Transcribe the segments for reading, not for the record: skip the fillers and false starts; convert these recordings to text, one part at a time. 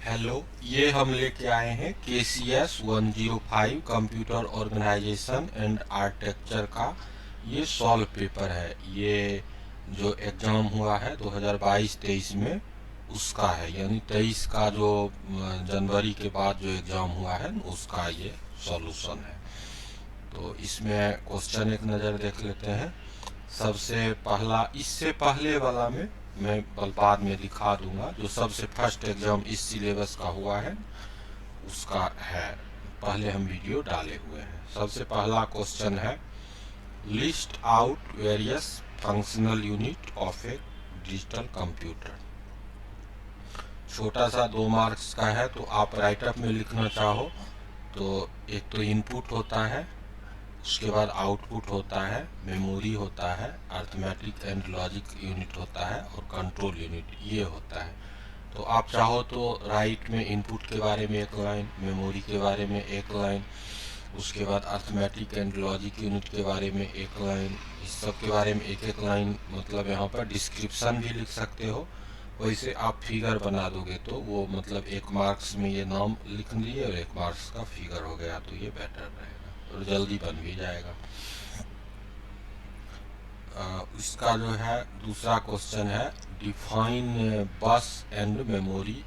Hello, ये हम लेके आए हैं KCS 105 computer organization and architecture का ये सॉल्व पेपर है। ये जो एग्ज़ाम हुआ है 2022-23 में उसका है, यानी 23 का जो जनवरी के बाद जो एग्ज़ाम हुआ है उसका ये सॉल्यूशन है। तो इसमें क्वेश्चन एक नज़र देख लेते हैं। सबसे पहला, इससे पहले वाला में मैं बाद में दिखा दूंगा, जो सबसे फर्स्ट एग्जाम इस सिलेबस का हुआ है उसका है, पहले हम वीडियो डाले हुए हैं। सबसे पहला क्वेश्चन है, list out various functional unit of A digital computer. छोटा सा 2 मार्क्स का है, तो आप राइटअप में लिखना चाहो तो एक तो इनपुट होता है, उसके बाद आउटपुट होता है, मेमोरी होता है, अर्थमेटिक एंड लॉजिक यूनिट होता है और कंट्रोल यूनिट ये होता है। तो आप चाहो तो राइट में इनपुट के बारे में एक लाइन, मेमोरी के बारे में एक लाइन, उसके बाद अर्थमेटिक एंड लॉजिक यूनिट के बारे में एक लाइन, इस सब के बारे में एक एक लाइन, मतलब यहाँ पर डिस्क्रिप्शन भी लिख सकते हो। वैसे आप फिगर बना दोगे तो वो मतलब 1 मार्क्स में ये नाम लिख दिए और 1 मार्क्स का फिगर हो गया, तो ये बेटर रहेगा और जल्दी बन भी जाएगा। इसका जो है दूसरा क्वेश्चन है, डिफाइन बस एंड मेमोरी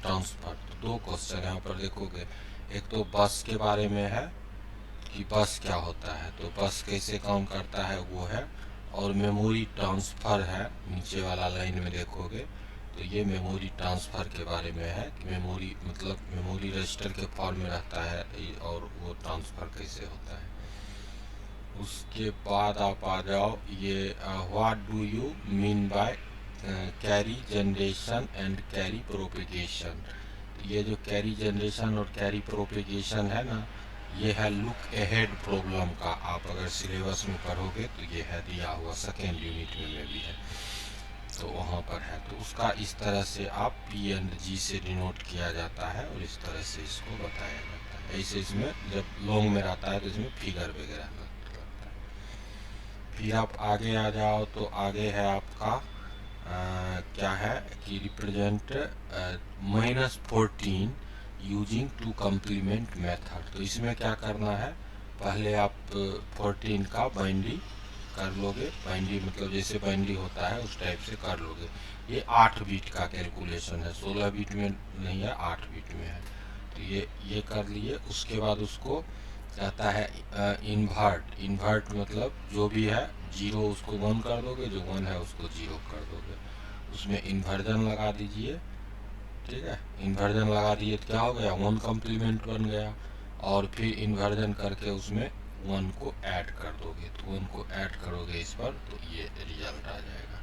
ट्रांसफर। तो 2 क्वेश्चन यहाँ पर देखोगे, एक तो बस के बारे में है कि बस क्या होता है, तो बस कैसे काम करता है वो है, और मेमोरी ट्रांसफ़र है, नीचे वाला लाइन में देखोगे तो ये मेमोरी ट्रांसफ़र के बारे में है कि मेमोरी मतलब मेमोरी रजिस्टर के फॉर्म में रहता है और वो ट्रांसफ़र कैसे होता है। उसके बाद आप आ जाओ, ये what do you mean bye carry generation and carry propagation. ये जो कैरी जनरेशन और कैरी प्रोपेगेशन है ना, ये है लुक अहेड प्रॉब्लम का। आप अगर सिलेबस में पढ़ोगे तो ये है दिया हुआ, सेकेंड यूनिट में भी है, तो वहाँ पर है। तो उसका इस तरह से आप P एंड G से डिनोट किया जाता है और इस तरह से इसको बताया जाता है। ऐसे इसमें जब लॉन्ग में रहता है तो इसमें फिगर वगैरह लगता है। फिर आप आगे आ जाओ तो आगे है आपका क्या है कि represent -14 using two complement method. तो इसमें क्या करना है, पहले आप 14 का बाइंडी कर लोगे, बाइंडी मतलब जैसे बाइंडी होता है उस टाइप से कर लोगे। ये 8 बीट का कैलकुलेशन है, 16 बीट में नहीं है, 8 बीट में है। तो ये कर लिए। उसके बाद उसको कहता है इन्वर्ट मतलब जो भी है 0 उसको 1 कर दोगे, जो 1 है उसको 0 कर दोगे, उसमें इन्वर्जन लगा दीजिए। ठीक है, इन्वर्जन लगा दिए तो क्या हो गया, 1 कम्प्लीमेंट बन गया, और फिर इन्वर्जन करके उसमें 1 को ऐड कर दोगे, तो 1 को ऐड करोगे इस पर तो ये रिजल्ट आ जाएगा।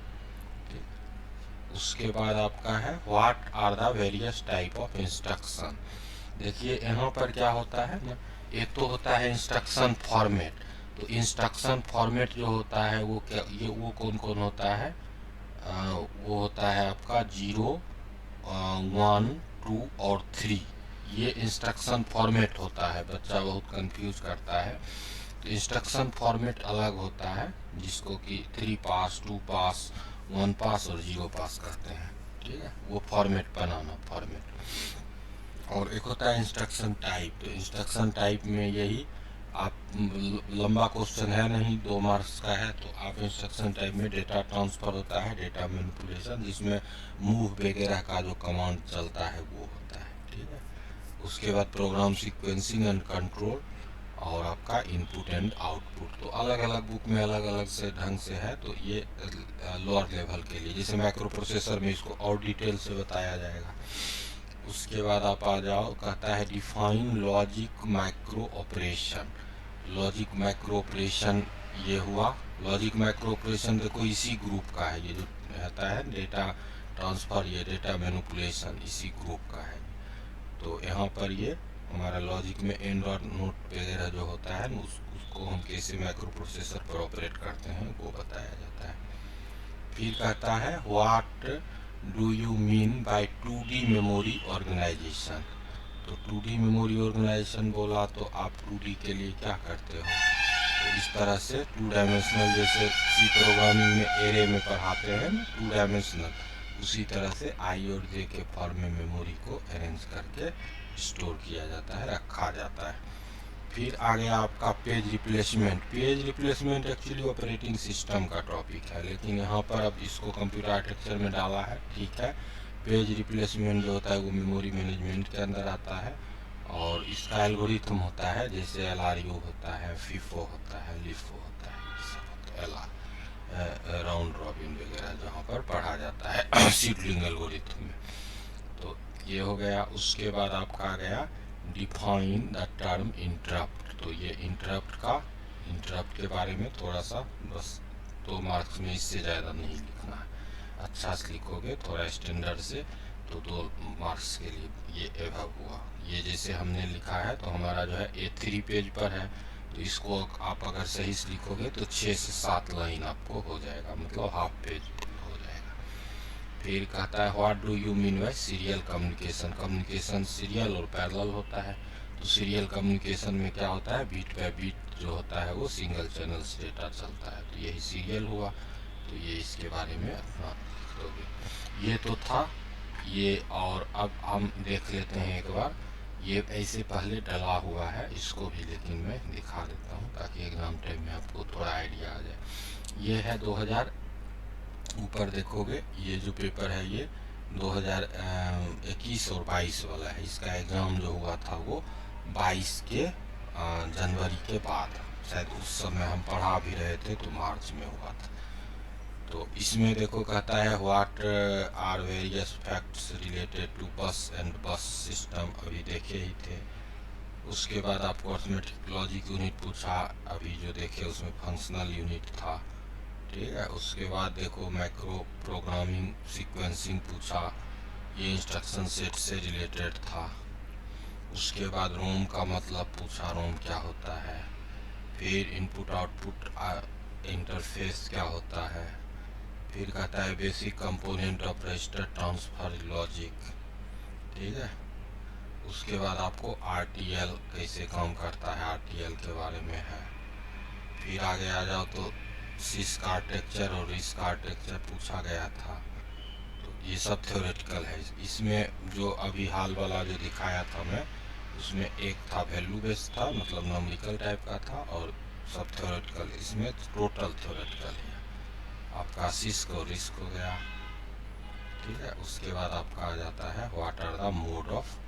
ठीक, उसके बाद आपका है what are the various type of instruction. देखिए यहाँ पर क्या होता है ना, एक तो होता है इंस्ट्रक्शन फॉर्मेट। तो इंस्ट्रक्शन फॉर्मेट जो होता है वो क्या, ये वो कौन कौन होता है, वो होता है आपका 0, 1, 2 और 3। ये इंस्ट्रक्शन फॉर्मेट होता है, बच्चा बहुत कंफ्यूज करता है। तो इंस्ट्रक्शन फॉर्मेट अलग होता है, जिसको कि 3 पास, 2 पास, 1 पास और 0 पास कहते हैं। ठीक है, वो फॉर्मेट बनाना, फॉर्मेट। और एक होता है इंस्ट्रक्शन टाइप। तो इंस्ट्रक्शन टाइप में यही आप, लंबा क्वेश्चन है नहीं, 2 मार्क्स का है, तो आप इंस्ट्रक्शन टाइप में डेटा ट्रांसफ़र होता है, डेटा मैनिपुलेशन, जिसमें मूव वगैरह का जो कमांड चलता है वो होता है। ठीक है, उसके बाद प्रोग्राम सीक्वेंसिंग एंड कंट्रोल और आपका इनपुट एंड आउटपुट। तो अलग अलग बुक में अलग अलग से ढंग से है, तो ये लोअर लेवल के लिए, जैसे माइक्रो प्रोसेसर में इसको और डिटेल से बताया जाएगा। उसके बाद आप आ जाओ, कहता है define logic micro operation. Logic micro operation ये हुआ। लॉजिक माइक्रो ऑपरेशन देखो इसी ग्रुप का है, ये जो रहता है डेटा ट्रांसफ़र, ये डेटा मैनिपुलेशन इसी ग्रुप का है। तो यहाँ पर ये हमारा लॉजिक में एंड और नोट वगैरह जो होता है उसको हम कैसे माइक्रो प्रोसेसर पर ऑपरेट करते हैं वो बताया जाता है। फिर कहता है what do you mean by 2D memory organization. तो 2D मेमोरी ऑर्गेनाइजेशन बोला तो आप 2D के लिए क्या करते हो, तो इस तरह से 2 डायमेंशनल, जैसे सी प्रोग्रामिंग में एरे में पढ़ाते हैं 2 डायमेंशनल, उसी तरह से आई और जे के फॉर्म में मेमोरी को अरेंज करके स्टोर किया जाता है, रखा जाता है। फिर आ गया आपका page replacement. Page replacement actually operating system का टॉपिक है, लेकिन यहाँ पर अब इसको कंप्यूटर आर्किटेक्चर में डाला है, ठीक है। पेज रिप्लेसमेंट जो होता है वो मेमोरी मैनेजमेंट के अंदर आता है, और इसका एल्गोरिथम होता है, जैसे LRU होता है, FIFO होता है, LIFO होता है, सब होता है, राउंड रॉबिन वगैरह जहाँ पर पढ़ा जाता है सीडलिंग एल्गोरिथम में। तो ये हो गया। उसके बाद आपका आ गया डिफाइन द टर्म इंटरप्ट। तो ये इंटरप्ट के बारे में थोड़ा सा बस 2 मार्क्स में, इससे ज़्यादा नहीं लिखना है। अच्छा से लिखोगे थोड़ा स्टैंडर्ड से तो 2 मार्क्स के लिए ये एवब हुआ। ये जैसे हमने लिखा है तो हमारा जो है A3 पेज पर है, तो इसको आप अगर सही से लिखोगे तो 6 से 7 लाइन आपको हो जाएगा, मतलब हाफ पेज हो जाएगा। फिर कहता है what do you mean bye serial communication. Communication serial और पैरेलल होता है। तो सीरियल कम्युनिकेशन में क्या होता है, बीट बाय बीट जो होता है वो सिंगल चैनल से डेटा चलता है, तो यही सीरियल हुआ। तो ये इसके बारे में अपना लिख दोगे। ये तो था ये। और अब हम देख लेते हैं एक बार, ये ऐसे पहले डला हुआ है इसको भी, लेकिन मैं दिखा देता हूँ ताकि एग्जाम टाइम में आपको थोड़ा आइडिया आ जाए। ये है 2000, ऊपर देखोगे ये जो पेपर है ये 2021 और 22 वाला है। इसका एग्ज़ाम जो हुआ था वो 22 के जनवरी के बाद, शायद उस समय हम पढ़ा भी रहे थे तो मार्च में हुआ था। तो इसमें देखो कहता है what are various facts related to bus and bus system, अभी देखे ही थे। उसके बाद आपको अर्थमेटिक लॉजिक यूनिट पूछा, अभी जो देखे उसमें फंक्शनल यूनिट था, ठीक है। उसके बाद देखो मैक्रो प्रोग्रामिंग सीक्वेंसिंग पूछा, ये इंस्ट्रक्शन सेट से रिलेटेड था। उसके बाद रोम का मतलब पूछा, रोम क्या होता है। फिर इनपुट आउटपुट इंटरफेस क्या होता है। फिर कहता है basic component of register transfer logic, ठीक है। उसके बाद आपको RTL कैसे काम करता है, RTL के बारे में है। फिर आगे आ जाओ तो CISC आर्किटेक्चर और RISC आर्किटेक्चर पूछा गया था। तो ये सब थ्योरेटिकल है। इसमें जो अभी हाल वाला जो दिखाया था मैं, उसमें एक था वैल्यू बेस्ड था, मतलब नॉमिकल टाइप का था, और सब थ्योरेटिकल। इसमें टोटल थ्योरेटिकल है। आपका CISC और RISC हो गया, ठीक है। उसके बाद आपका आ जाता है what are the mode of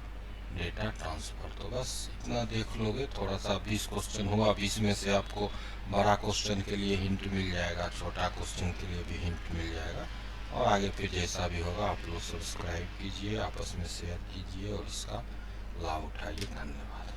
data transfer. तो बस इतना देख लोगे, थोड़ा सा 20 क्वेश्चन हुआ, 20 में से आपको बड़ा क्वेश्चन के लिए हिंट मिल जाएगा, छोटा क्वेश्चन के लिए भी हिंट मिल जाएगा। और आगे फिर जैसा भी होगा आप लोग सब्सक्राइब कीजिए, आपस में शेयर कीजिए और इसका लाभ उठाइए। धन्यवाद।